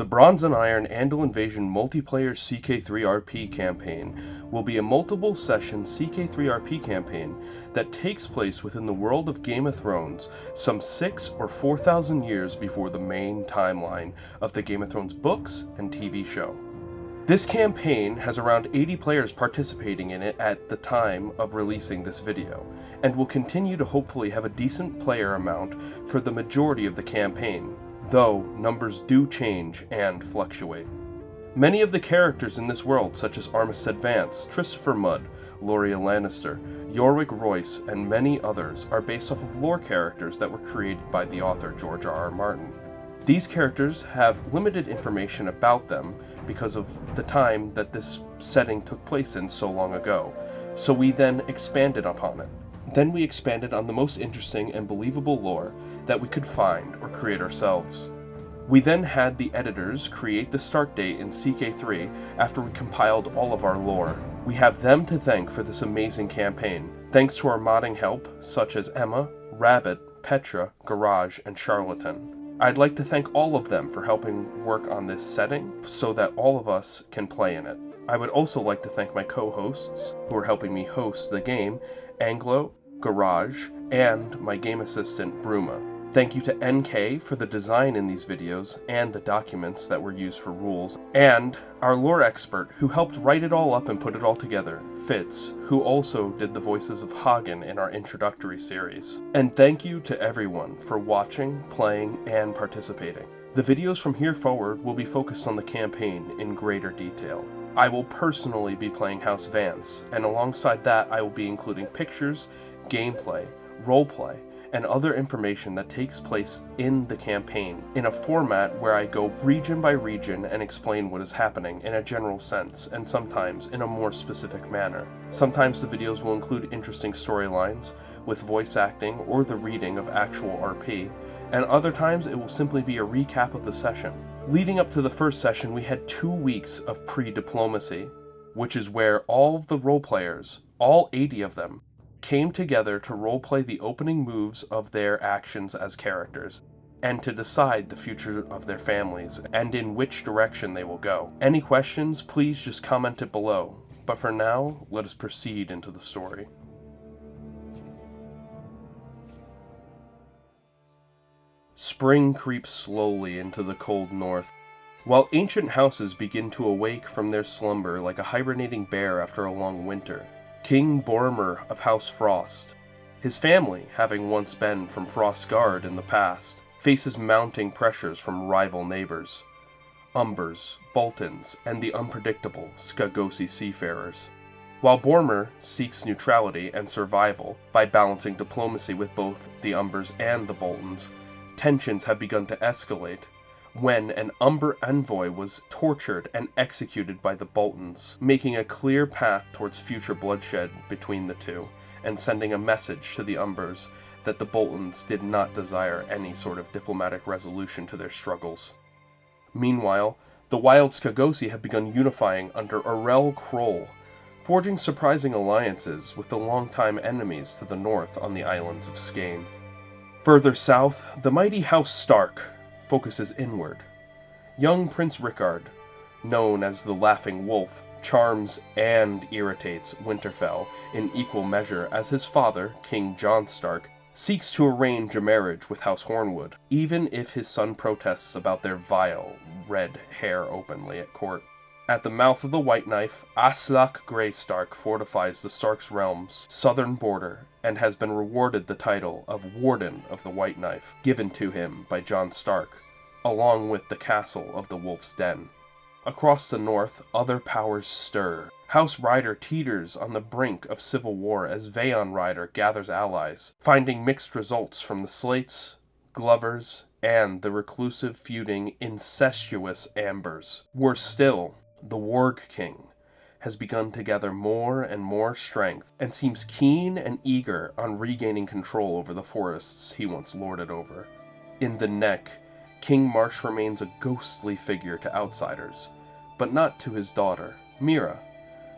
The Bronze and Iron Andal Invasion multiplayer CK3 RP campaign will be a multiple session CK3 RP campaign that takes place within the world of Game of Thrones some 6,000 or 4,000 years before the main timeline of the Game of Thrones books and TV show. This campaign has around 80 players participating in it at the time of releasing this video, and will continue to hopefully have a decent player amount for the majority of the campaign, though numbers do change and fluctuate. Many of the characters in this world, such as Armistead Vance, Christopher Mudd, Loria Lannister, Yorwick Royce, and many others are based off of lore characters that were created by the author George R.R. Martin. These characters have limited information about them because of the time that this setting took place in so long ago, so we then expanded upon it. Then we expanded on the most interesting and believable lore that we could find or create ourselves. We then had the editors create the start date in CK3 after we compiled all of our lore. We have them to thank for this amazing campaign, thanks to our modding help such as Emma, Rabbit, Petra, Garage, and Charlatan. I'd like to thank all of them for helping work on this setting so that all of us can play in it. I would also like to thank my co-hosts who are helping me host the game, Anglo, Garage, and my game assistant, Bruma. Thank you to NK for the design in these videos and the documents that were used for rules, and our lore expert who helped write it all up and put it all together, Fitz, who also did the voices of Hagen in our introductory series. And thank you to everyone for watching, playing, and participating. The videos from here forward will be focused on the campaign in greater detail. I will personally be playing House Vance, and alongside that I will be including pictures, gameplay, roleplay, and other information that takes place in the campaign in a format where I go region by region and explain what is happening in a general sense, and sometimes in a more specific manner. Sometimes the videos will include interesting storylines with voice acting or the reading of actual RP, and other times it will simply be a recap of the session. Leading up to the first session, we had 2 weeks of pre-diplomacy, which is where all of the role players, all 80 of them, came together to roleplay the opening moves of their actions as characters, and to decide the future of their families, and in which direction they will go. Any questions, please just comment it below, but for now, let us proceed into the story. Spring creeps slowly into the cold north, while ancient houses begin to awake from their slumber like a hibernating bear after a long winter. King Boromir of House Frost, his family having once been from Frostguard in the past, faces mounting pressures from rival neighbors, Umbers, Boltons, and the unpredictable Skagosi seafarers. While Boromir seeks neutrality and survival by balancing diplomacy with both the Umbers and the Boltons, tensions have begun to escalate when an Umber envoy was tortured and executed by the Boltons, making a clear path towards future bloodshed between the two, and sending a message to the Umbers that the Boltons did not desire any sort of diplomatic resolution to their struggles. Meanwhile, the Wild Skagosi have begun unifying under Orell Kroll, forging surprising alliances with the longtime enemies to the north on the islands of Skane. Further south, the mighty House Stark focuses inward. Young Prince Rickard, known as the Laughing Wolf, charms and irritates Winterfell in equal measure as his father, King Jon Stark, seeks to arrange a marriage with House Hornwood, even if his son protests about their vile red hair openly at court. At the mouth of the White Knife, Aslak Greystark fortifies the Stark's realm's southern border and has been rewarded the title of Warden of the White Knife, given to him by Jon Stark, along with the castle of the Wolf's Den. Across the north, other powers stir. House Ryder teeters on the brink of civil war as Vaon Ryder gathers allies, finding mixed results from the Slates, Glovers, and the reclusive, feuding, incestuous Ambers. Worse still, the Warg King has begun to gather more and more strength, and seems keen and eager on regaining control over the forests he once lorded over. In the Neck, King Marsh remains a ghostly figure to outsiders, but not to his daughter, Mira,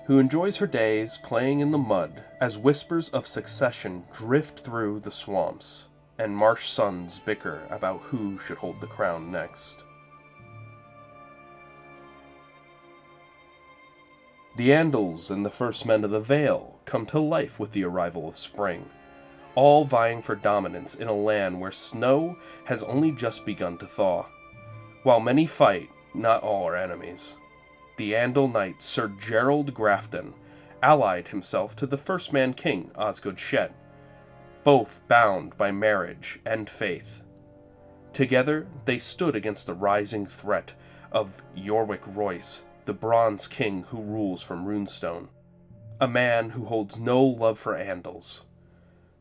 who enjoys her days playing in the mud as whispers of succession drift through the swamps, and Marsh sons bicker about who should hold the crown next. The Andals and the first men of the Vale come to life with the arrival of spring, all vying for dominance in a land where snow has only just begun to thaw. While many fight, not all are enemies. The Andal knight Sir Gerald Grafton allied himself to the first man king Osgood Shet, both bound by marriage and faith. Together they stood against the rising threat of Iorwerch Rhys, the Bronze King who rules from Runestone, a man who holds no love for Andals.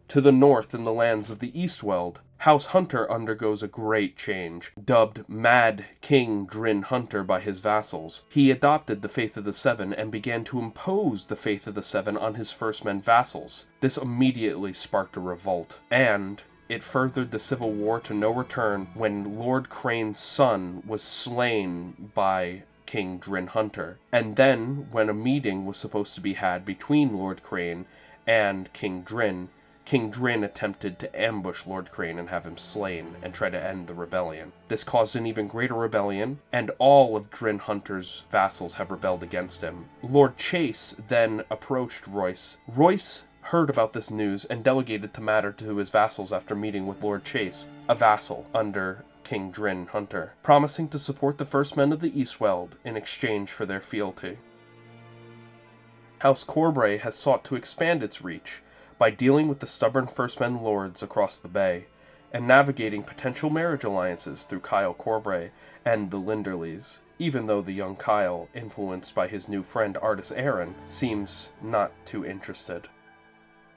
To the north in the lands of the Eastweld, House Hunter undergoes a great change. Dubbed Mad King Drin Hunter by his vassals, he adopted the Faith of the Seven and began to impose the Faith of the Seven on his first men vassals. This immediately sparked a revolt, and it furthered the civil war to no return when Lord Crane's son was slain by King Drin Hunter. And then, when a meeting was supposed to be had between Lord Crane and King Drin attempted to ambush Lord Crane and have him slain and try to end the rebellion. This caused an even greater rebellion, and all of Drin Hunter's vassals have rebelled against him. Lord Chase then approached Royce. Royce heard about this news and delegated the matter to his vassals after meeting with Lord Chase, a vassal under King Drin Hunter, promising to support the first men of the Eastweld in exchange for their fealty. House Corbray has sought to expand its reach by dealing with the stubborn First Men lords across the bay, and navigating potential marriage alliances through Kyle Corbray and the Linderleys, even though the young Kyle, influenced by his new friend Artis Aaron, seems not too interested.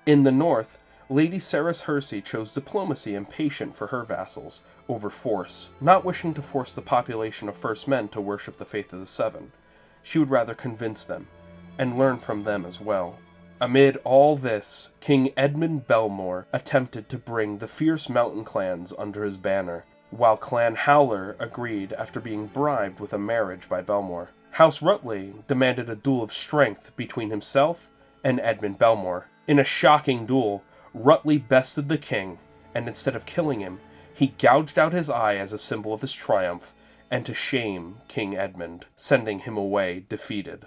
In the north, Lady Ceres Hersey chose diplomacy and patience for her vassals over force, not wishing to force the population of First Men to worship the Faith of the Seven. She would rather convince them, and learn from them as well. Amid all this, King Edmund Belmore attempted to bring the fierce mountain clans under his banner, while Clan Howler agreed after being bribed with a marriage by Belmore. House Rutley demanded a duel of strength between himself and Edmund Belmore. In a shocking duel, Rutley bested the king, and instead of killing him, he gouged out his eye as a symbol of his triumph, and to shame King Edmund, sending him away defeated.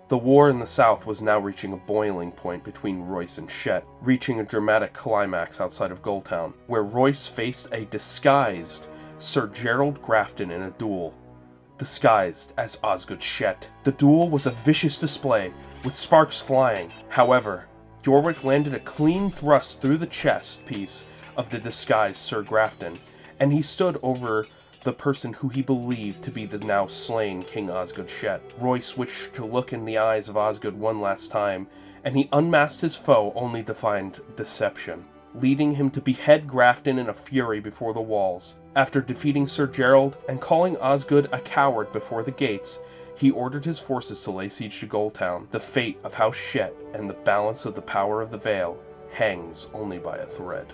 The war in the south was now reaching a boiling point between Royce and Shet, reaching a dramatic climax outside of Gulltown, where Royce faced a disguised Sir Gerald Grafton in a duel, disguised as Osgood Shet. The duel was a vicious display, with sparks flying. However, Iorwerch landed a clean thrust through the chest piece of the disguised Sir Grafton, and he stood over the person who he believed to be the now slain King Osgood Shet. Royce wished to look in the eyes of Osgood one last time, and he unmasked his foe only to find deception, leading him to behead Grafton in a fury before the walls. After defeating Sir Gerald and calling Osgood a coward before the gates, he ordered his forces to lay siege to Gulltown. The fate of House Shet and the balance of the power of the Vale hangs only by a thread.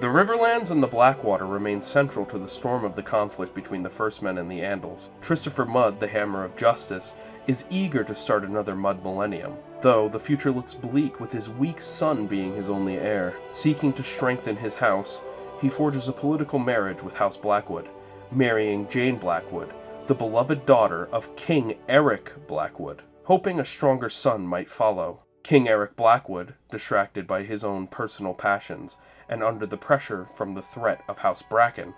The Riverlands and the Blackwater remain central to the storm of the conflict between the First Men and the Andals. Christopher Mudd, the Hammer of Justice, is eager to start another Mudd millennium, though the future looks bleak with his weak son being his only heir. Seeking to strengthen his house, he forges a political marriage with House Blackwood, marrying Jane Blackwood, the beloved daughter of King Eric Blackwood, hoping a stronger son might follow. King Eric Blackwood, distracted by his own personal passions and under the pressure from the threat of House Bracken,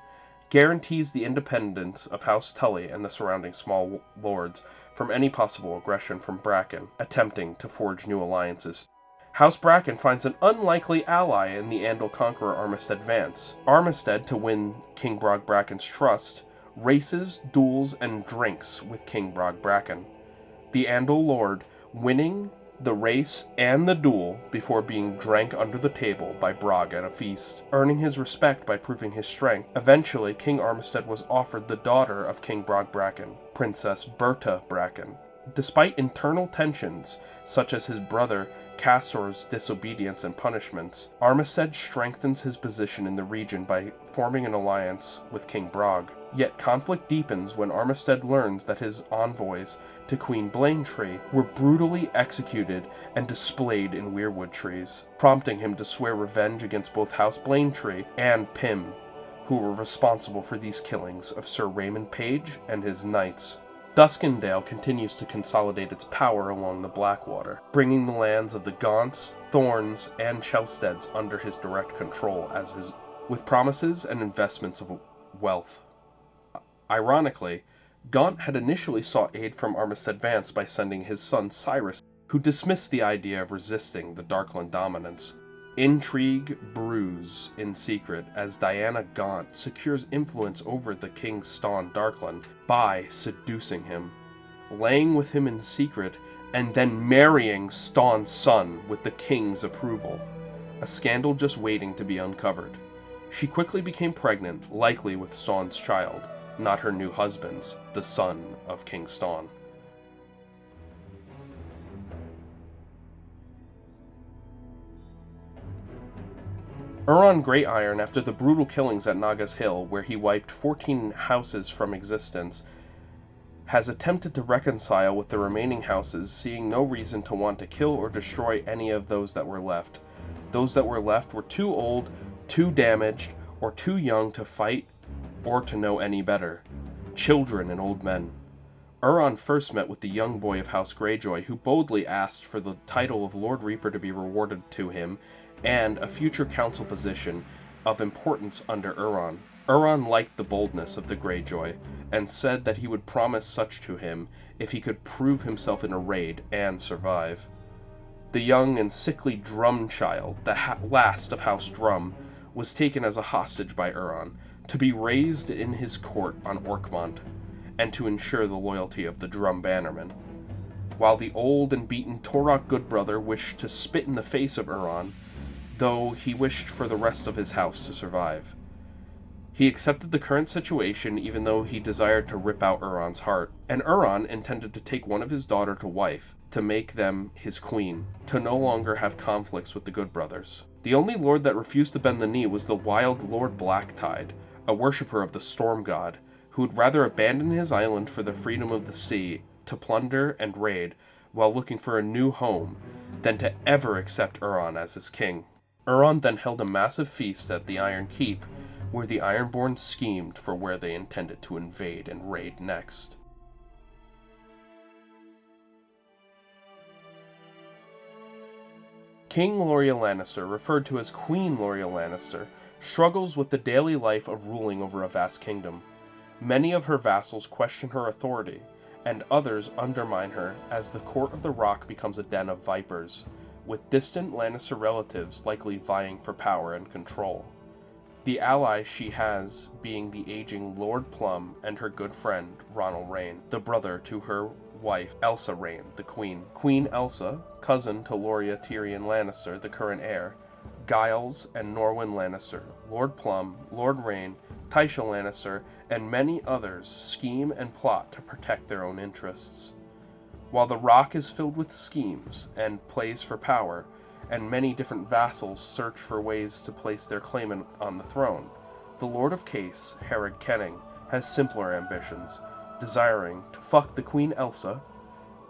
guarantees the independence of House Tully and the surrounding small lords from any possible aggression from Bracken, attempting to forge new alliances. House Bracken finds an unlikely ally in the Andal conqueror Armistead Vance. Armistead, to win King Brog Bracken's trust, races, duels, and drinks with King Brog Bracken. The Andal lord winning the race and the duel before being drank under the table by Brog at a feast. Earning his respect by proving his strength, eventually King Armistead was offered the daughter of King Brog Bracken, Princess Berta Bracken. Despite internal tensions, such as his brother Castor's disobedience and punishments, Armistead strengthens his position in the region by forming an alliance with King Brog. Yet conflict deepens when Armistead learns that his envoys to Queen Blaintree were brutally executed and displayed in weirwood trees, prompting him to swear revenge against both House Blaintree and Pym, who were responsible for these killings of Sir Raymond Page and his knights. Duskendale continues to consolidate its power along the Blackwater, bringing the lands of the Gaunts, Thorns, and Chelsteads under his direct control with promises and investments of wealth. Ironically, Gaunt had initially sought aid from Armistead Vance by sending his son Cyrus, who dismissed the idea of resisting the Darkland dominance. Intrigue brews in secret as Diana Gaunt secures influence over the King Staun Darkland by seducing him, laying with him in secret, and then marrying Staun's son with the king's approval, a scandal just waiting to be uncovered. She quickly became pregnant, likely with Staun's child, not her new husband's, the son of King Staun. Euron Greatiron, after the brutal killings at Naga's Hill, where he wiped 14 houses from existence, has attempted to reconcile with the remaining houses, seeing no reason to want to kill or destroy any of those that were left. Those that were left were too old, too damaged, or too young to fight or to know any better. Children and old men. Euron first met with the young boy of House Greyjoy, who boldly asked for the title of Lord Reaper to be rewarded to him, and a future council position of importance under Euron. Euron liked the boldness of the Greyjoy, and said that he would promise such to him if he could prove himself in a raid and survive. The young and sickly Drum child, the last of House Drum, was taken as a hostage by Euron, to be raised in his court on Orkmont, and to ensure the loyalty of the Drum bannermen. While the old and beaten Torok Goodbrother wished to spit in the face of Euron, though he wished for the rest of his house to survive. He accepted the current situation even though he desired to rip out Euron's heart, and Euron intended to take one of his daughter to wife, to make them his queen, to no longer have conflicts with the Goodbrothers. The only lord that refused to bend the knee was the wild Lord Blacktide, a worshipper of the Storm God, who would rather abandon his island for the freedom of the sea, to plunder and raid, while looking for a new home, than to ever accept Euron as his king. Euron then held a massive feast at the Iron Keep, where the Ironborn schemed for where they intended to invade and raid next. King Loria Lannister, referred to as Queen Loria Lannister, struggles with the daily life of ruling over a vast kingdom. Many of her vassals question her authority, and others undermine her as the Court of the Rock becomes a den of vipers, with distant Lannister relatives likely vying for power and control. The allies she has being the aging Lord Plum and her good friend, Ronald Rayne, the brother to her wife, Elsa Rayne, the Queen. Queen Elsa, cousin to Loria Tyrion Lannister, the current heir, Giles and Norwyn Lannister, Lord Plum, Lord Rayne, Tysha Lannister, and many others scheme and plot to protect their own interests. While the Rock is filled with schemes and plays for power, and many different vassals search for ways to place their claim on the throne, the Lord of Case, Harrod Kenning, has simpler ambitions, desiring to fuck the Queen Elsa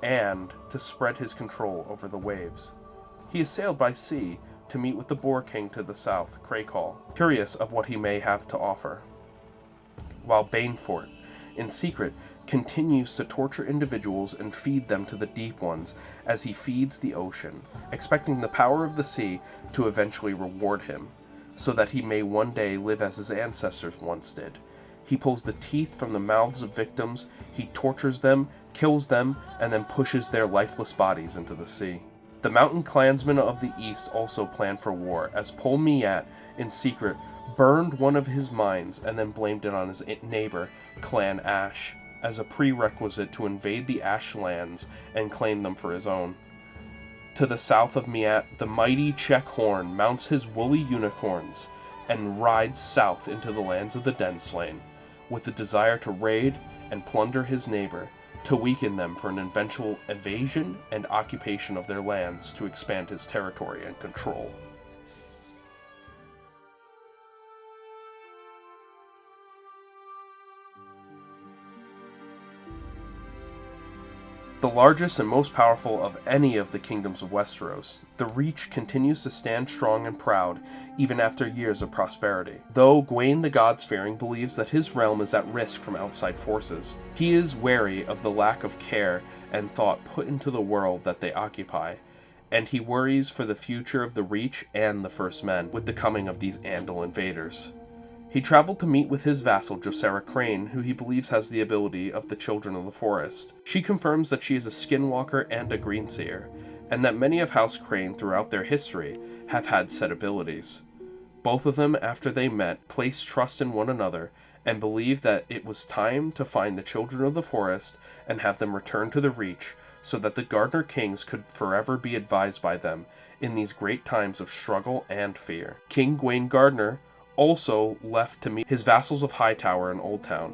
and to spread his control over the waves. He is sailed by sea to meet with the Boar King to the south, Crakehall, curious of what he may have to offer. While Banefort, in secret, continues to torture individuals and feed them to the Deep Ones as he feeds the ocean, expecting the power of the sea to eventually reward him, so that he may one day live as his ancestors once did. He pulls the teeth from the mouths of victims, he tortures them, kills them, and then pushes their lifeless bodies into the sea. The mountain clansmen of the east also plan for war, as Pol Miat, in secret, burned one of his mines and then blamed it on his neighbor, Clan Ash, as a prerequisite to invade the Ash lands and claim them for his own. To the south of Miat, the mighty Check Horn mounts his woolly unicorns and rides south into the lands of the Denslain, with the desire to raid and plunder his neighbor, to weaken them for an eventual invasion and occupation of their lands to expand his territory and control. The largest and most powerful of any of the kingdoms of Westeros, the Reach continues to stand strong and proud even after years of prosperity. Though Gwaine the God-fearing believes that his realm is at risk from outside forces, he is wary of the lack of care and thought put into the world that they occupy, and he worries for the future of the Reach and the First Men with the coming of these Andal invaders. He traveled to meet with his vassal Josera Crane, who he believes has the ability of the Children of the Forest. She confirms that she is a skinwalker and a greenseer, and that many of House Crane throughout their history have had said abilities. Both of them, after they met, placed trust in one another and believed that it was time to find the Children of the Forest and have them return to the Reach so that the Gardener Kings could forever be advised by them in these great times of struggle and fear. King Gwaine Gardner also left to meet his vassals of Hightower and Oldtown,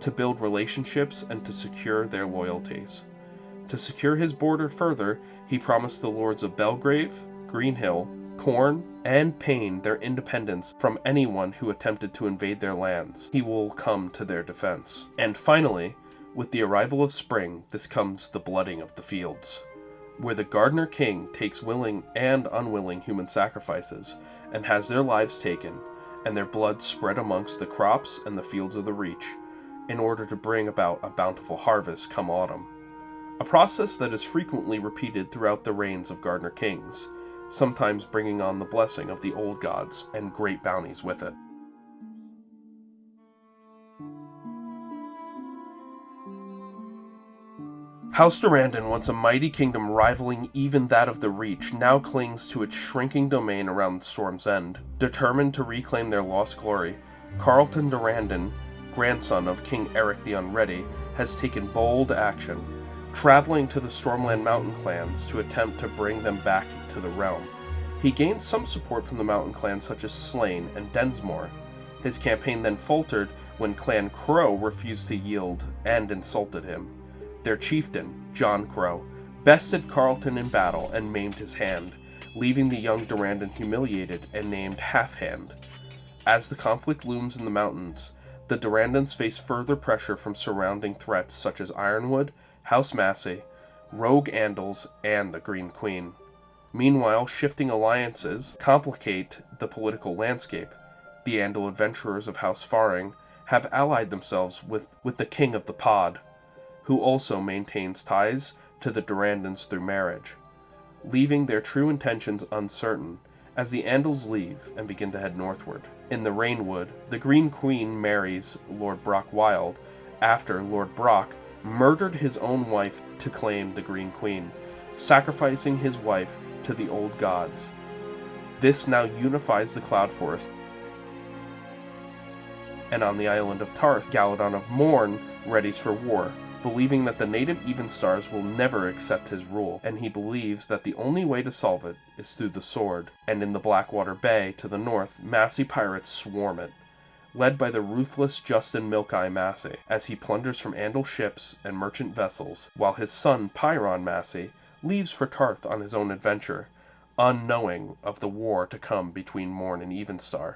to build relationships and to secure their loyalties. To secure his border further, he promised the lords of Belgrave, Greenhill, Corn, and Payne their independence from anyone who attempted to invade their lands. He will come to their defense. And finally, with the arrival of spring, this comes the blooding of the fields, where the Gardener King takes willing and unwilling human sacrifices and has their lives taken and their blood spread amongst the crops and the fields of the Reach, in order to bring about a bountiful harvest come autumn. A process that is frequently repeated throughout the reigns of Gardener Kings, sometimes bringing on the blessing of the old gods and great bounties with it. House Durrandon, once a mighty kingdom rivaling even that of the Reach, now clings to its shrinking domain around Storm's End. Determined to reclaim their lost glory, Carlton Durrandon, grandson of King Eric the Unready, has taken bold action, traveling to the Stormland mountain clans to attempt to bring them back to the realm. He gained some support from the mountain clans such as Slain and Densmore. His campaign then faltered when Clan Crow refused to yield and insulted him. Their chieftain, John Crow, bested Carlton in battle and maimed his hand, leaving the young Durrandon humiliated and named Half-Hand. As the conflict looms in the mountains, the Durrandons face further pressure from surrounding threats such as Ironwood, House Massey, Rogue Andals, and the Green Queen. Meanwhile, shifting alliances complicate the political landscape. The Andal adventurers of House Faring have allied themselves with the King of the Pod, who also maintains ties to the Durrandons through marriage, leaving their true intentions uncertain as the Andals leave and begin to head northward. In the Rainwood, the Green Queen marries Lord Brock Wild after Lord Brock murdered his own wife to claim the Green Queen, sacrificing his wife to the old gods. This now unifies the Cloud Forest. And on the island of Tarth, Galadon of Morn readies for war, believing that the native Evenstars will never accept his rule, and he believes that the only way to solve it is through the sword. And in the Blackwater Bay to the north, Massey pirates swarm it, led by the ruthless Justin Milkeye Massey, as he plunders from Andal ships and merchant vessels, while his son Pyron Massey leaves for Tarth on his own adventure, unknowing of the war to come between Morn and Evenstar.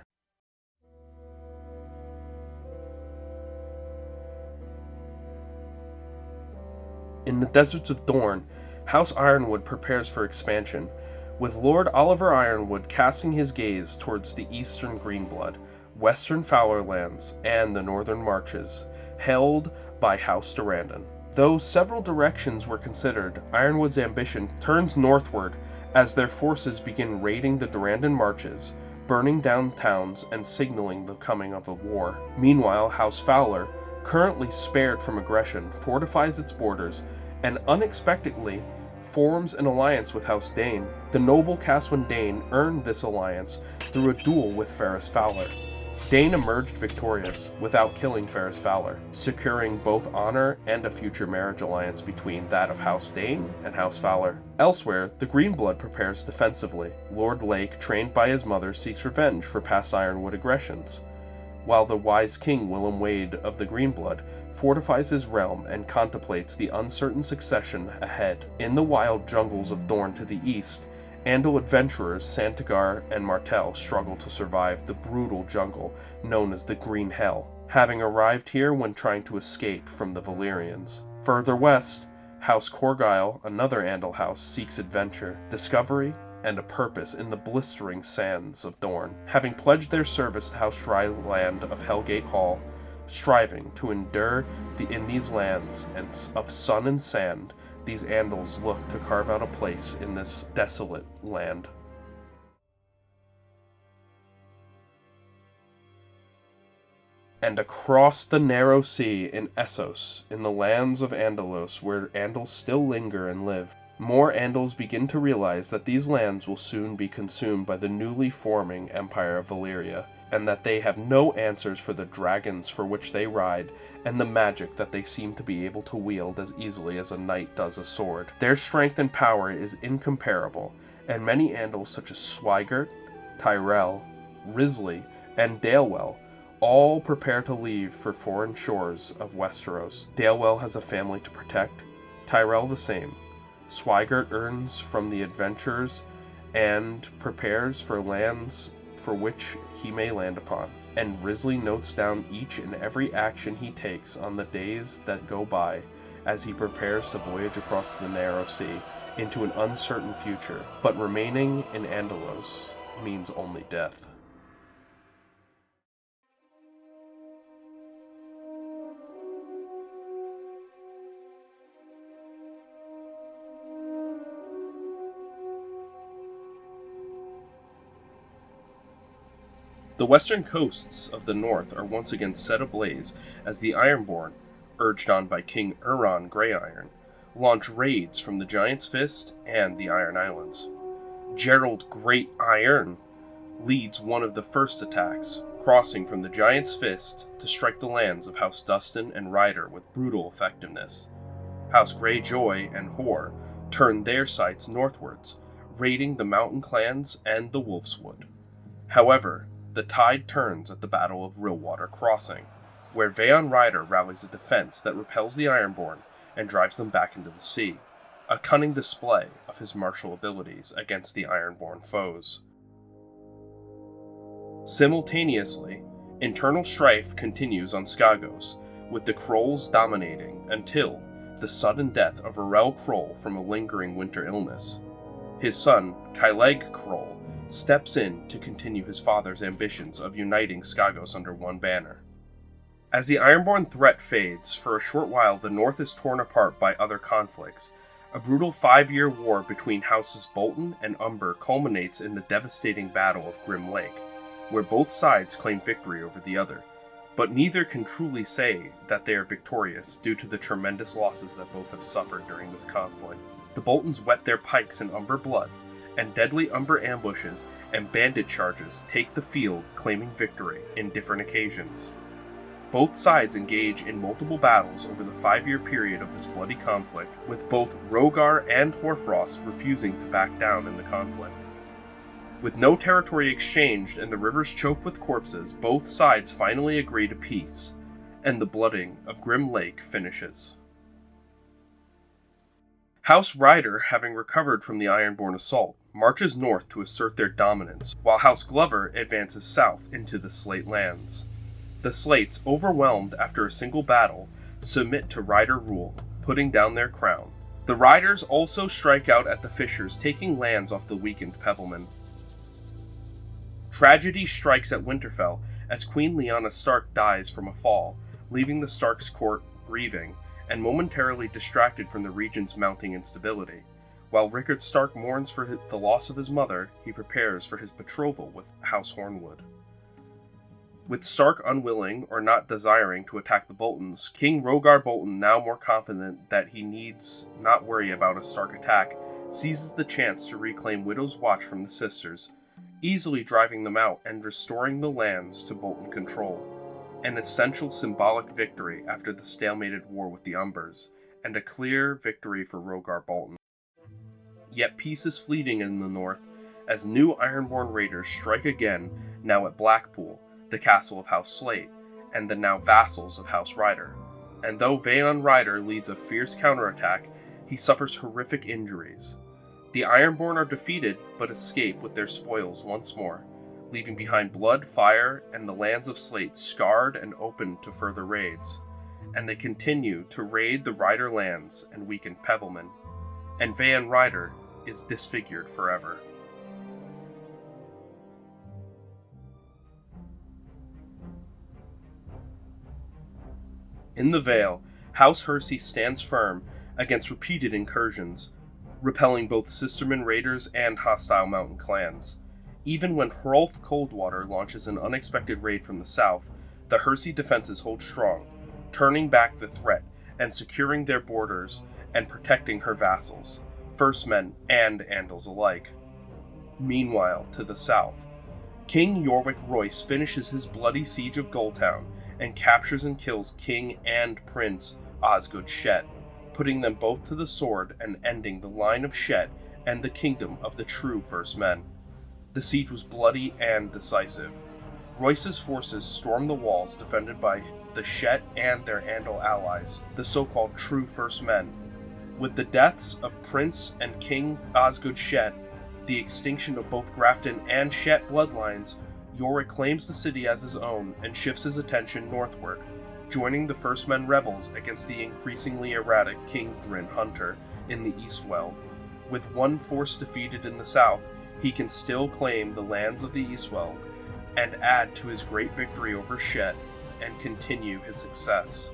In the deserts of Dorne, House Ironwood prepares for expansion, with Lord Oliver Ironwood casting his gaze towards the eastern Greenblood, western Fowlerlands, and the northern marches, held by House Durrandon. Though several directions were considered, Ironwood's ambition turns northward as their forces begin raiding the Durrandon marches, burning down towns and signaling the coming of a war. Meanwhile, House Fowler, currently spared from aggression, fortifies its borders, and unexpectedly forms an alliance with House Dane. The noble Caswyn Dane earned this alliance through a duel with Ferrys Fowler. Dane emerged victorious without killing Ferrys Fowler, securing both honor and a future marriage alliance between that of House Dane and House Fowler. Elsewhere, the Greenblood prepares defensively. Lord Lake, trained by his mother, seeks revenge for past Ironwood aggressions, while the wise King Willem Wade of the Greenblood fortifies his realm and contemplates the uncertain succession ahead. In the wild jungles of Dorne to the east, Andal adventurers Santagar and Martell struggle to survive the brutal jungle known as the Green Hell, having arrived here when trying to escape from the Valyrians. Further west, House Corgyle, another Andal house, seeks adventure, discovery, and a purpose in the blistering sands of Dorne. Having pledged their service to House Dryland of Hellgate Hall, striving to endure in these lands of sun and sand, these Andals look to carve out a place in this desolate land. And across the narrow sea in Essos, in the lands of Andalos, where Andals still linger and live, more Andals begin to realize that these lands will soon be consumed by the newly forming Empire of Valyria, and that they have no answers for the dragons for which they ride, and the magic that they seem to be able to wield as easily as a knight does a sword. Their strength and power is incomparable, and many Andals such as Swigert, Tyrell, Risley, and Dalewell all prepare to leave for foreign shores of Westeros. Dalewell has a family to protect, Tyrell the same. Swigert earns from the adventures and prepares for lands for which he may land upon. And Risley notes down each and every action he takes on the days that go by as he prepares to voyage across the narrow sea into an uncertain future. But remaining in Andalos means only death. The western coasts of the north are once again set ablaze as the Ironborn, urged on by King Euron Greyiron, launch raids from the Giant's Fist and the Iron Islands. Gerald Great Iron leads one of the first attacks, crossing from the Giant's Fist to strike the lands of House Dustin and Ryder with brutal effectiveness. House Greyjoy and Hoare turn their sights northwards, raiding the mountain clans and the Wolfswood. However, the tide turns at the Battle of Rillwater Crossing, where Vaon Ryder rallies a defense that repels the Ironborn and drives them back into the sea, a cunning display of his martial abilities against the Ironborn foes. Simultaneously, internal strife continues on Skagos, with the Krolls dominating until the sudden death of Arel Kroll from a lingering winter illness. His son, Kyleg Kroll, steps in to continue his father's ambitions of uniting Skagos under one banner. As the Ironborn threat fades, for a short while the North is torn apart by other conflicts. A brutal 5-year war between Houses Bolton and Umber culminates in the devastating Battle of Grim Lake, where both sides claim victory over the other, but neither can truly say that they are victorious due to the tremendous losses that both have suffered during this conflict. The Boltons wet their pikes in Umber blood, and deadly Umber ambushes and bandit charges take the field, claiming victory in different occasions. Both sides engage in multiple battles over the 5-year period of this bloody conflict, with both Rogar and Hoarfrost refusing to back down in the conflict. With no territory exchanged and the rivers choked with corpses, both sides finally agree to peace, and the blooding of Grim Lake finishes. House Ryder, having recovered from the Ironborn assault, marches north to assert their dominance, while House Glover advances south into the Slate lands. The Slates, overwhelmed after a single battle, submit to Ryder rule, putting down their crown. The Ryders also strike out at the Fishers, taking lands off the weakened Pebblemen. Tragedy strikes at Winterfell as Queen Lyanna Stark dies from a fall, leaving the Stark's court grieving and momentarily distracted from the region's mounting instability. While Rickard Stark mourns for the loss of his mother, he prepares for his betrothal with House Hornwood. With Stark unwilling or not desiring to attack the Boltons, King Rogar Bolton, now more confident that he needs not worry about a Stark attack, seizes the chance to reclaim Widow's Watch from the sisters, easily driving them out and restoring the lands to Bolton control. An essential symbolic victory after the stalemated war with the Umbers, and a clear victory for Rogar Bolton. Yet peace is fleeting in the north as new Ironborn raiders strike again, now at Blackpool, the castle of House Slate, and the now vassals of House Ryder. And though Vaon Ryder leads a fierce counterattack, he suffers horrific injuries. The Ironborn are defeated, but escape with their spoils once more, leaving behind blood, fire, and the lands of Slate scarred and open to further raids. and they continue to raid the Ryder lands and weaken Pebbleman, and Van Ryder is disfigured forever. In the Vale, House Hersey stands firm against repeated incursions, repelling both Sisterman raiders and hostile mountain clans. Even when Hrolf Coldwater launches an unexpected raid from the south, the Hersey defenses hold strong, turning back the threat and securing their borders and protecting her vassals, First Men and Andals alike. Meanwhile, to the south, King Yorwick Royce finishes his bloody siege of Gulltown and captures and kills King and Prince Osgood Shet, putting them both to the sword and ending the line of Shet and the kingdom of the true First Men. The siege was bloody and decisive. Royce's forces stormed the walls defended by the Shet and their Andal allies, the so-called true First Men. With the deaths of Prince and King Osgood Shet, the extinction of both Grafton and Shet bloodlines, Yorwick claims the city as his own and shifts his attention northward, joining the First Men rebels against the increasingly erratic King Drin Hunter in the Eastweld. With one force defeated in the south, he can still claim the lands of the Eastweld and add to his great victory over Shet and continue his success.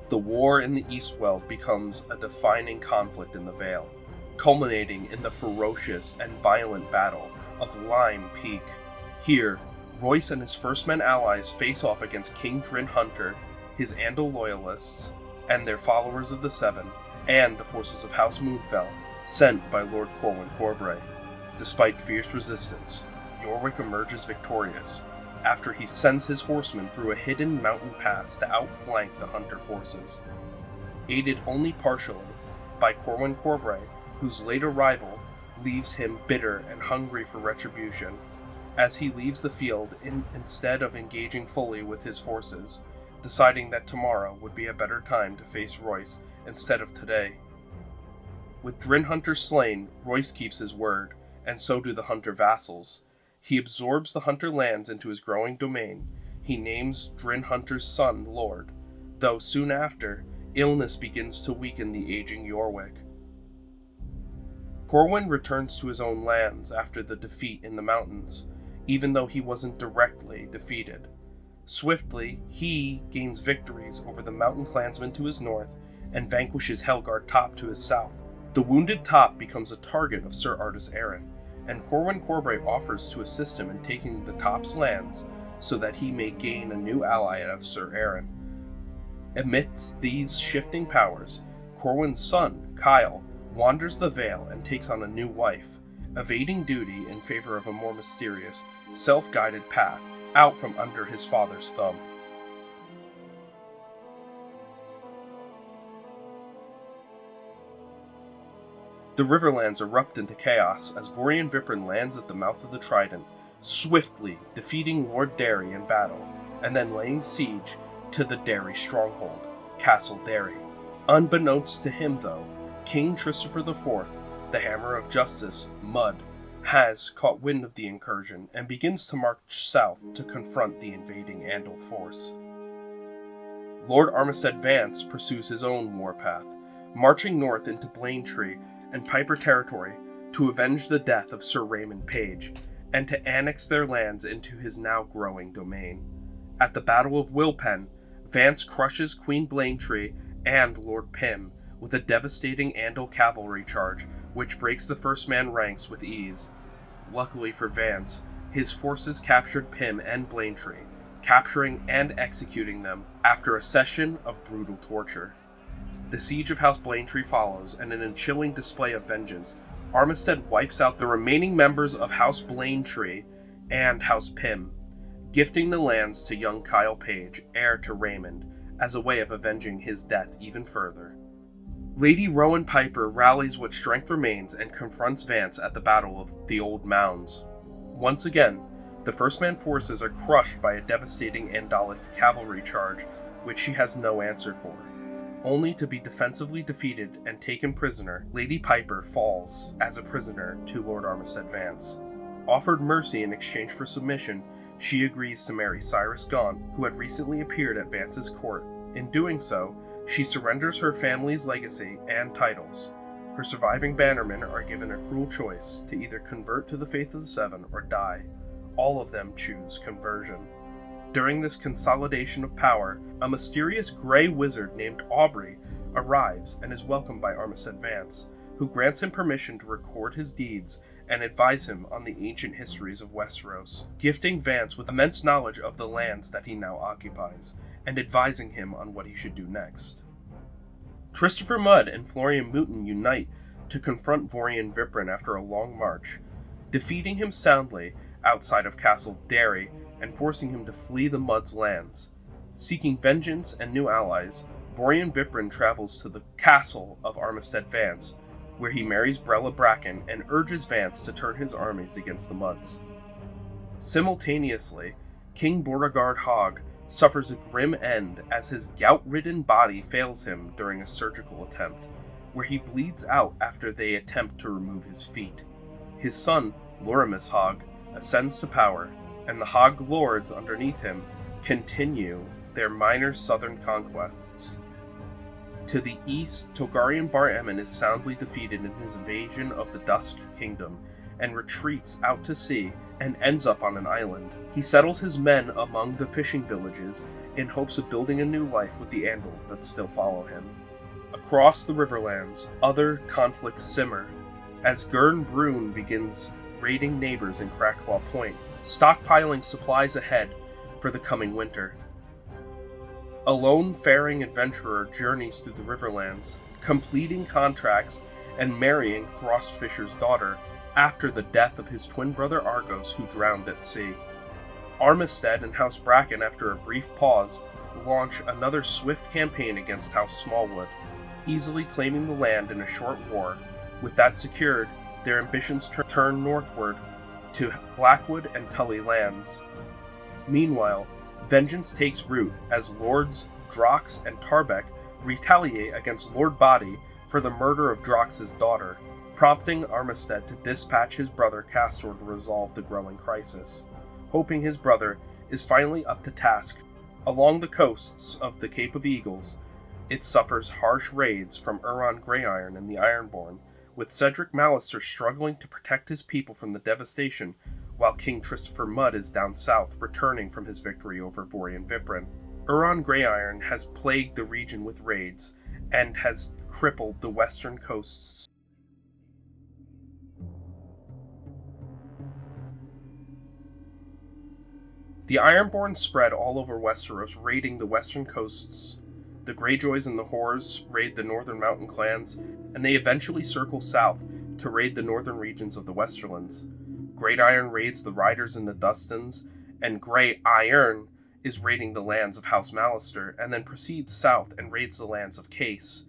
The war in the Eastweld becomes a defining conflict in the Vale, culminating in the ferocious and violent battle of Lime Peak. Here, Royce and his First Men allies face off against King Drin Hunter, his Andal loyalists, and their followers of the Seven, and the forces of House Moonfell, sent by Lord Corwin Corbray. Despite fierce resistance, Yorwick emerges victorious after he sends his horsemen through a hidden mountain pass to outflank the Hunter forces. Aided only partially by Corwin Corbray, whose late arrival leaves him bitter and hungry for retribution, as he leaves the field instead of engaging fully with his forces, deciding that tomorrow would be a better time to face Royce instead of today. With Drin Hunter slain, Royce keeps his word, and so do the Hunter vassals. He absorbs the Hunter lands into his growing domain. He names Drin Hunter's son Lord, though soon after, illness begins to weaken the aging Yorwick. Corwin returns to his own lands after the defeat in the mountains, even though he wasn't directly defeated. Swiftly, he gains victories over the mountain clansmen to his north and vanquishes Helgard Top to his south. The wounded Top becomes a target of Sir Artus Arryn, and Corwin Corbray offers to assist him in taking the Top's lands so that he may gain a new ally out of Sir Arryn. Amidst these shifting powers, Corwin's son, Kyle, wanders the Vale and takes on a new wife, evading duty in favor of a more mysterious, self-guided path out from under his father's thumb. The Riverlands erupt into chaos as Vorian Viprin lands at the mouth of the Trident, swiftly defeating Lord Derry in battle, and then laying siege to the Derry stronghold, Castle Derry. Unbeknownst to him, though, King Christopher IV, the Hammer of Justice, Mud, has caught wind of the incursion and begins to march south to confront the invading Andal force. Lord Armistead Vance pursues his own warpath, marching north into Blaintree and Piper territory to avenge the death of Sir Raymond Page, and to annex their lands into his now growing domain. At the Battle of Wilpen, Vance crushes Queen Blaintree and Lord Pym with a devastating Andal cavalry charge which breaks the First Man ranks with ease. Luckily for Vance, his forces captured Pym and Blaintree, capturing and executing them after a session of brutal torture. The siege of House Blaintree follows, and in a chilling display of vengeance, Armistead wipes out the remaining members of House Blaintree and House Pym, gifting the lands to young Kyle Page, heir to Raymond, as a way of avenging his death even further. Lady Rowan Piper rallies what strength remains and confronts Vance at the Battle of the Old Mounds. Once again, the First Man forces are crushed by a devastating Andalic cavalry charge, which she has no answer for. Only to be defensively defeated and taken prisoner, Lady Piper falls as a prisoner to Lord Armistead Vance. Offered mercy in exchange for submission, she agrees to marry Cyrus Gaunt, who had recently appeared at Vance's court, In doing so, she surrenders her family's legacy and titles. Her surviving bannermen are given a cruel choice to either convert to the Faith of the Seven or die. All of them choose conversion. During this consolidation of power, a mysterious grey wizard named Aubrey arrives and is welcomed by Armistead Vance, who grants him permission to record his deeds and advise him on the ancient histories of Westeros, gifting Vance with immense knowledge of the lands that he now occupies, and advising him on what he should do next. Christopher Mudd and Florian Mouton unite to confront Vorian Viprin after a long march, defeating him soundly outside of Castle Derry and forcing him to flee the Mudd's lands. Seeking vengeance and new allies, Vorian Viprin travels to the castle of Armistead Vance, where he marries Brella Bracken and urges Vance to turn his armies against the Mudds. Simultaneously, King Beauregard Hogg suffers a grim end as his gout-ridden body fails him during a surgical attempt, where he bleeds out after they attempt to remove his feet. His son, Loramus Hogg, ascends to power, and the Hogg lords underneath him continue their minor southern conquests. To the east, Togarian Bar Emin is soundly defeated in his invasion of the Dusk Kingdom and retreats out to sea and ends up on an island. He settles his men among the fishing villages in hopes of building a new life with the Andals that still follow him. Across the Riverlands, other conflicts simmer as Gurn Brune begins raiding neighbors in Crackclaw Point, stockpiling supplies ahead for the coming winter. A lone-faring adventurer journeys through the Riverlands, completing contracts and marrying Throstfisher's daughter after the death of his twin brother Argos, who drowned at sea. Armistead and House Bracken, after a brief pause, launch another swift campaign against House Smallwood, easily claiming the land in a short war. With that secured, their ambitions turn northward to Blackwood and Tully lands. Meanwhile, vengeance takes root as Lords Drox and Tarbeck retaliate against Lord Body for the murder of Drox's daughter, prompting Armistead to dispatch his brother Castor to resolve the growing crisis, hoping his brother is finally up to task. Along the coasts of the Cape of Eagles, it suffers harsh raids from Euron Greyiron and the Ironborn, with Cedric Mallister struggling to protect his people from the devastation, while King Christopher Mudd is down south, returning from his victory over Vorian Viprin. Euron Greyiron has plagued the region with raids, and has crippled the western coasts. The Ironborn spread all over Westeros, raiding the western coasts. The Greyjoys and the Whores raid the northern mountain clans, and they eventually circle south to raid the northern regions of the Westerlands. Great Iron raids the Riders and the Dustins, and Grey Iron is raiding the lands of House Mallister, and then proceeds south and raids the lands of Case,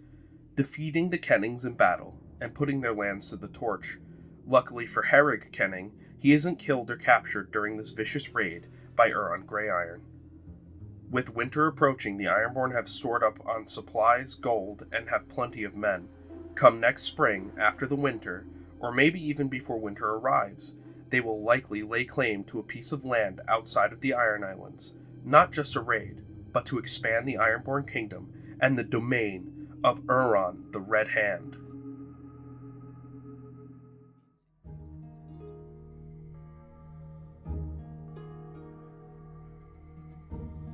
defeating the Kennings in battle, and putting their lands to the torch. Luckily for Herrig Kenning, he isn't killed or captured during this vicious raid by Euron Greyiron. With winter approaching, the Ironborn have stored up on supplies, gold, and have plenty of men. Come next spring, after the winter, or maybe even before winter arrives, they will likely lay claim to a piece of land outside of the Iron Islands, not just a raid, but to expand the Ironborn Kingdom and the domain of Euron the Red Hand.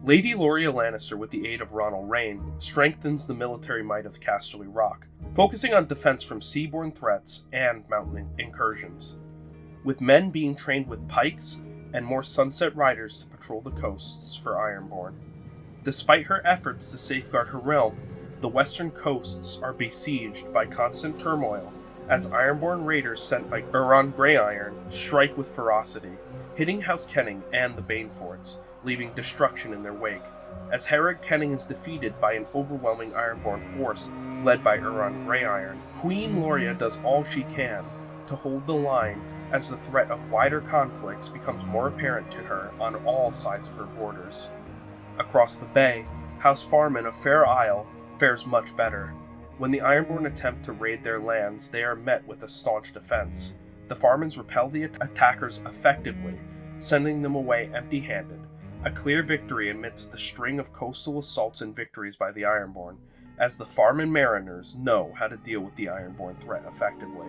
Lady Loria Lannister, with the aid of Ronald Rain, strengthens the military might of Casterly Rock, focusing on defense from seaborne threats and mountain incursions, with men being trained with pikes and more Sunset Riders to patrol the coasts for Ironborn. Despite her efforts to safeguard her realm, the western coasts are besieged by constant turmoil as Ironborn raiders sent by Euron Greyiron strike with ferocity, hitting House Kenning and the Baneforts, leaving destruction in their wake. As Herrig Kenning is defeated by an overwhelming Ironborn force led by Euron Greyiron, Queen Loria does all she can to hold the line as the threat of wider conflicts becomes more apparent to her on all sides of her borders. Across the bay, House Farman of Fair Isle fares much better. When the Ironborn attempt to raid their lands, they are met with a staunch defense. The Farmans repel the attackers effectively, sending them away empty-handed, A clear victory amidst the string of coastal assaults and victories by the Ironborn, as the Farman mariners know how to deal with the Ironborn threat effectively.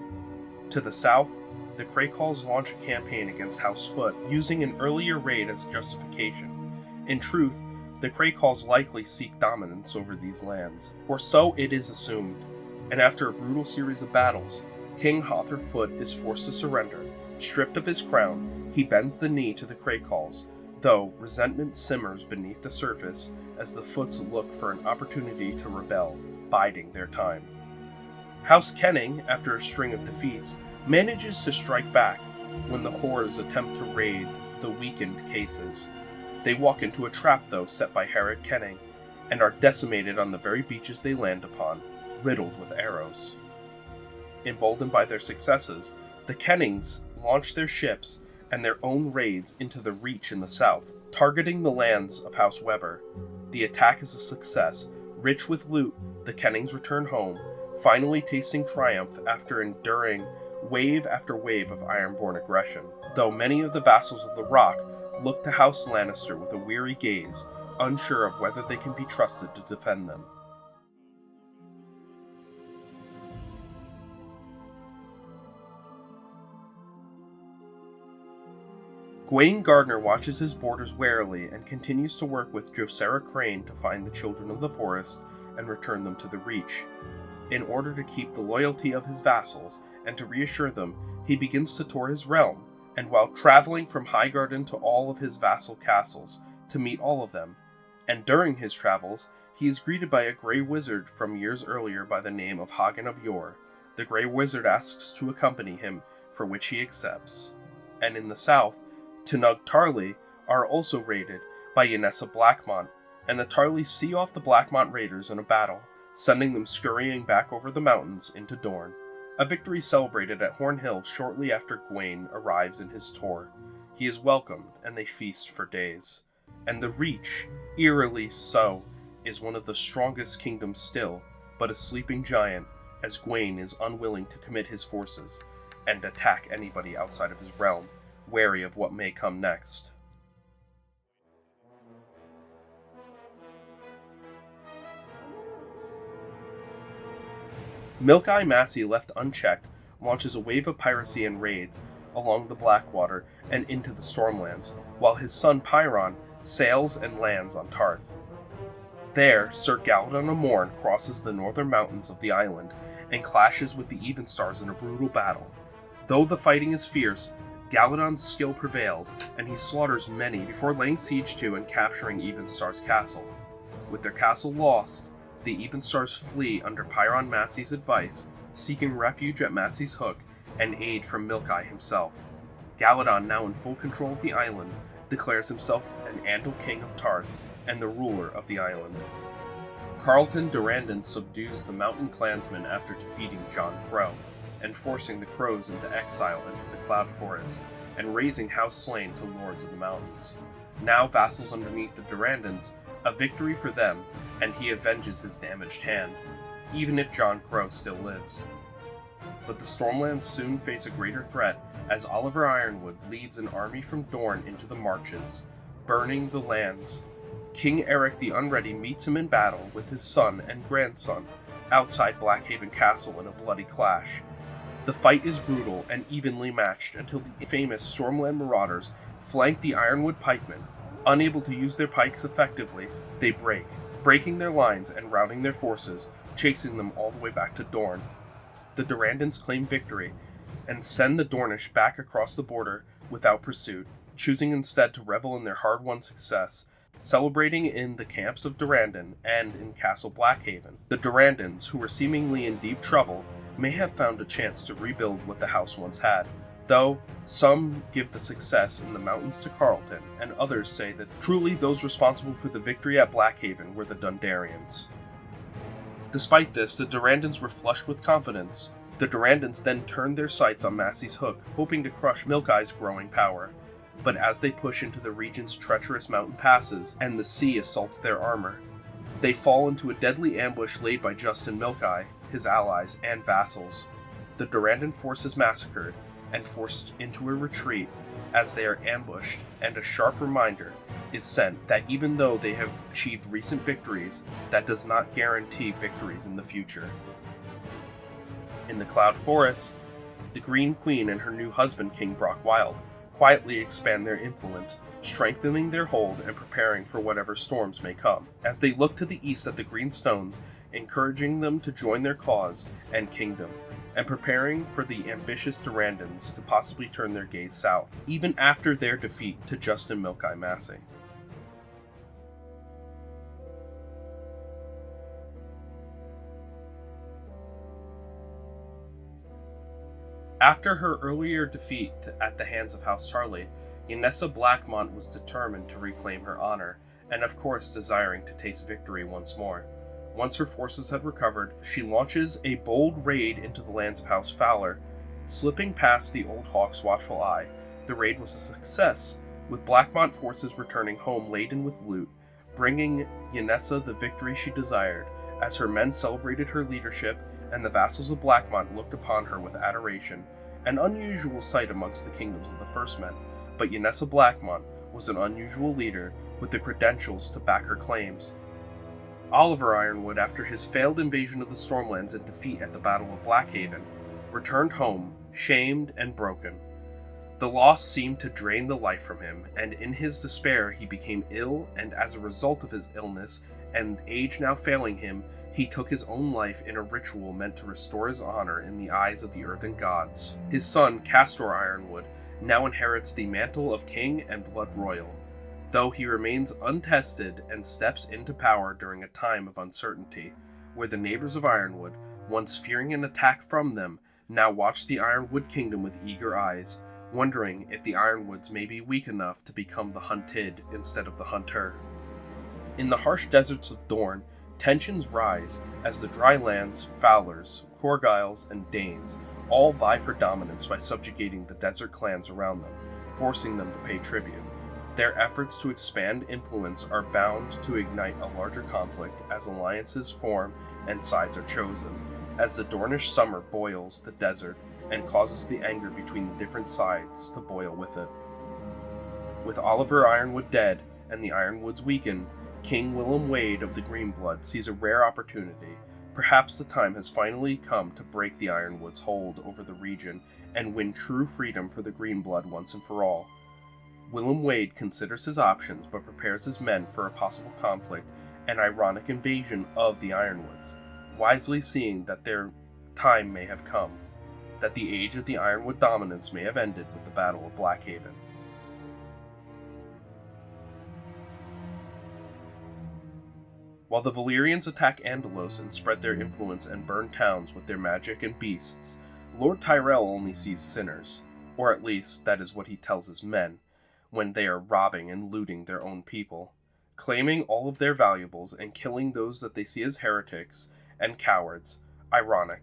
To the south, the Kraykalls launch a campaign against House Foot, using an earlier raid as justification. In truth, the Kraykalls likely seek dominance over these lands, or so it is assumed, and after a brutal series of battles, King Hother Foot is forced to surrender. Stripped of his crown, he bends the knee to the Kraykalls, though resentment simmers beneath the surface as the Foots look for an opportunity to rebel, biding their time. House Kenning, after a string of defeats, manages to strike back when the Horrors attempt to raid the weakened cases. They walk into a trap, though, set by Herod Kenning, and are decimated on the very beaches they land upon, riddled with arrows. Emboldened by their successes, the Kennings launch their ships and their own raids into the Reach in the south, targeting the lands of House Weber. The attack is a success. Rich with loot, the Kennings return home, finally tasting triumph after enduring wave after wave of Ironborn aggression, though many of the vassals of the Rock look to House Lannister with a weary gaze, unsure of whether they can be trusted to defend them. Gawain Gardner watches his borders warily and continues to work with Josera Crane to find the children of the forest and return them to the Reach. In order to keep the loyalty of his vassals and to reassure them, he begins to tour his realm, and while traveling from Highgarden to all of his vassal castles to meet all of them, and during his travels, he is greeted by a Grey Wizard from years earlier by the name of Hagen of Yore. The Grey Wizard asks to accompany him, for which he accepts. And in the south, Tenug Tarly are also raided by Yanessa Blackmont, and the Tarlys see off the Blackmont raiders in a battle, sending them scurrying back over the mountains into Dorne. A victory celebrated at Horn Hill shortly after Gawain arrives in his tour. He is welcomed, and they feast for days. And the Reach, eerily so, is one of the strongest kingdoms still, but a sleeping giant, as Gawain is unwilling to commit his forces and attack anybody outside of his realm, wary of what may come next. Milk-Eye Massey, left unchecked, launches a wave of piracy and raids along the Blackwater and into the Stormlands, while his son Pyron sails and lands on Tarth. There, Sir Galadon of Morn crosses the northern mountains of the island and clashes with the Evenstars in a brutal battle. Though the fighting is fierce, Galadon's skill prevails, and he slaughters many before laying siege to and capturing Evenstar's castle. With their castle lost, the Evenstars flee under Pyron Massey's advice, seeking refuge at Massey's Hook and aid from Milk-Eye himself. Galadon, now in full control of the island, declares himself an Andal king of Tarth and the ruler of the island. Carlton Durrandon subdues the mountain clansmen after defeating Jon Crow, and forcing the Crows into exile into the Cloud Forest, and raising House Slain to Lords of the Mountains. Now vassals underneath the Durrandons, a victory for them, and he avenges his damaged hand, even if Jon Crow still lives. But the Stormlands soon face a greater threat as Oliver Ironwood leads an army from Dorne into the marches, burning the lands. King Eric the Unready meets him in battle with his son and grandson outside Blackhaven Castle in a bloody clash. The fight is brutal and evenly matched until the famous Stormland Marauders flank the Ironwood pikemen. Unable to use their pikes effectively, they break, breaking their lines and routing their forces, chasing them all the way back to Dorne. The Durrandons claim victory and send the Dornish back across the border without pursuit, choosing instead to revel in their hard-won success, celebrating in the camps of Durrandon and in Castle Blackhaven. The Durrandons, who were seemingly in deep trouble, may have found a chance to rebuild what the house once had, though some give the success in the mountains to Carlton, and others say that truly those responsible for the victory at Blackhaven were the Dundarians. Despite this, the Durrandons were flushed with confidence. The Durrandons then turned their sights on Massey's Hook, hoping to crush Milk-Eye's growing power. But as they push into the region's treacherous mountain passes, and the sea assaults their armor, they fall into a deadly ambush laid by Justin Milk-Eye, his allies, and vassals. The Durrandon force is massacred and forced into a retreat as they are ambushed, and a sharp reminder is sent that even though they have achieved recent victories, that does not guarantee victories in the future. In the Cloud Forest, the Green Queen and her new husband, King Brock Wild, quietly expand their influence, strengthening their hold and preparing for whatever storms may come, as they look to the east at the Green Stones, encouraging them to join their cause and kingdom, and preparing for the ambitious Durandans to possibly turn their gaze south, even after their defeat to Justin Milkeye Massey. After her earlier defeat at the hands of House Tarley, Yennessa Blackmont was determined to reclaim her honor, and of course desiring to taste victory once more. Once her forces had recovered, she launches a bold raid into the lands of House Fowler. Slipping past the Old Hawk's watchful eye, the raid was a success, with Blackmont forces returning home laden with loot, bringing Yennessa the victory she desired, as her men celebrated her leadership and the vassals of Blackmont looked upon her with adoration, an unusual sight amongst the kingdoms of the First Men. But Yennessa Blackmont was an unusual leader with the credentials to back her claims. Oliver Ironwood, after his failed invasion of the Stormlands and defeat at the Battle of Blackhaven, returned home, shamed and broken. The loss seemed to drain the life from him, and in his despair he became ill, and as a result of his illness, and age now failing him, he took his own life in a ritual meant to restore his honor in the eyes of the earthen gods. His son, Castor Ironwood, now inherits the mantle of king and blood royal, though he remains untested and steps into power during a time of uncertainty, where the neighbors of Ironwood, once fearing an attack from them, now watch the Ironwood kingdom with eager eyes, wondering if the Ironwoods may be weak enough to become the hunted instead of the hunter. In the harsh deserts of Dorne, tensions rise as the Drylands, Fowlers, Corgyles, and Danes all vie for dominance by subjugating the desert clans around them, forcing them to pay tribute. Their efforts to expand influence are bound to ignite a larger conflict as alliances form and sides are chosen, as the Dornish summer boils the desert and causes the anger between the different sides to boil with it. With Oliver Ironwood dead and the Ironwoods weakened, King Willem Wade of the Greenblood sees a rare opportunity. Perhaps the time has finally come to break the Ironwoods' hold over the region and win true freedom for the Greenblood once and for all. Willem Wade considers his options but prepares his men for a possible conflict and ironic invasion of the Ironwoods, wisely seeing that their time may have come, that the age of the Ironwood dominance may have ended with the Battle of Blackhaven. While the Valyrians attack Andalos and spread their influence and burn towns with their magic and beasts, Lord Tyrell only sees sinners, or at least that is what he tells his men, when they are robbing and looting their own people, claiming all of their valuables and killing those that they see as heretics and cowards. Ironic.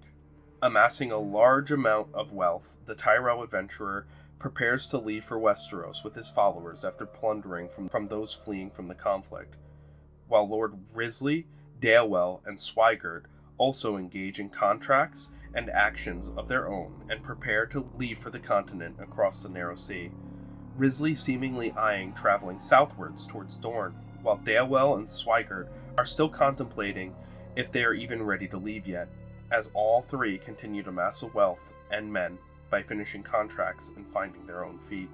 Amassing a large amount of wealth, the Tyrell adventurer prepares to leave for Westeros with his followers after plundering from those fleeing from the conflict, while Lord Risley, Dalewell, and Swigert also engage in contracts and actions of their own and prepare to leave for the continent across the narrow sea, Risley seemingly eyeing traveling southwards towards Dorne, while Dalewell and Swigert are still contemplating if they are even ready to leave yet, as all three continue to amass wealth and men by finishing contracts and finding their own feet.